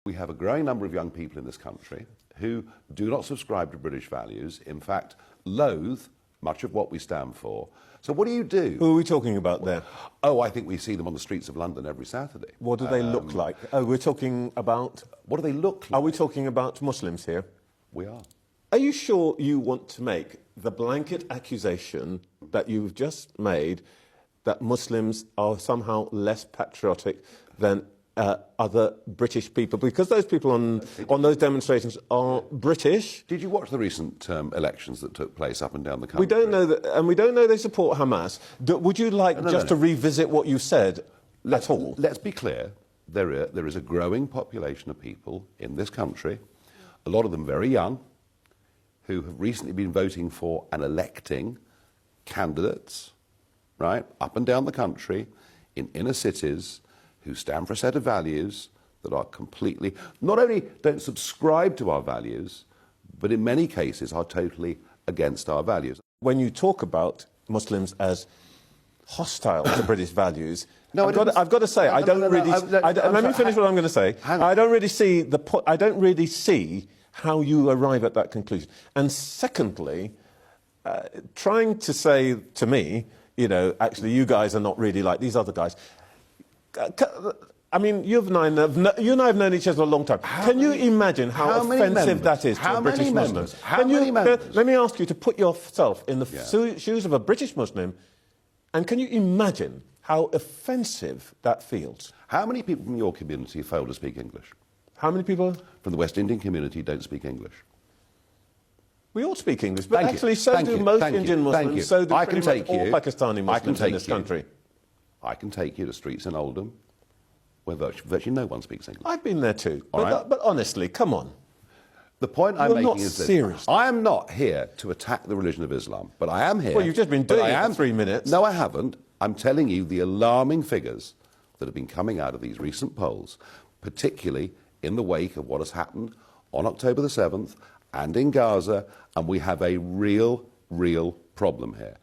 We have a growing number of young people in this country who do not subscribe to British values, in fact, loathe much of what we stand for. So what do you do? Who are we talking about there? Oh, I think we see them on the streets of London every Saturday. What do they look like? Oh, we're talking about... What do they look like? Are we talking about Muslims here? We are. Are you sure you want to make the blanket accusation that you've just made that Muslims are somehow less patriotic than other British people? Because those people on those demonstrations are British. Did you watch the recent elections that took place up and down the country? We don't know that, and we don't know they support Hamas. Would you like to revisit what you said at all? Let's be clear. There is a growing population of people in this country, a lot of them very young, who have recently been voting for and electing candidates, right, up and down the country, in inner cities, who stand for a set of values that are completely, not only don't subscribe to our values, but in many cases are totally against our values. When you talk about Muslims as hostile to British values, no, I've got to say, I don't really... Let me finish what I'm going to say. I don't really see I don't really see how you arrive at that conclusion. And secondly, trying to say to me, you know, actually you guys are not really like these other guys. I mean, you and I have known each other a long time. Can you imagine how offensive that is to a British Muslim? Let me ask you to put yourself in the shoes of a British Muslim, and can you imagine how offensive that feels? How many people from your community fail to speak English? How many people? From the West Indian community don't speak English. We all speak English, but actually so do most Indian Muslims, so do pretty much all Pakistani Muslims in this country. I can take you to streets in Oldham where virtually no one speaks English. I've been there too. But honestly, come on. The point I'm making is this. Serious. I am not here to attack the religion of Islam, but I am here... Well, you've just been doing it for 3 minutes. No, I haven't. I'm telling you the alarming figures that have been coming out of these recent polls, particularly in the wake of what has happened on October the 7th and in Gaza, and we have a real problem here.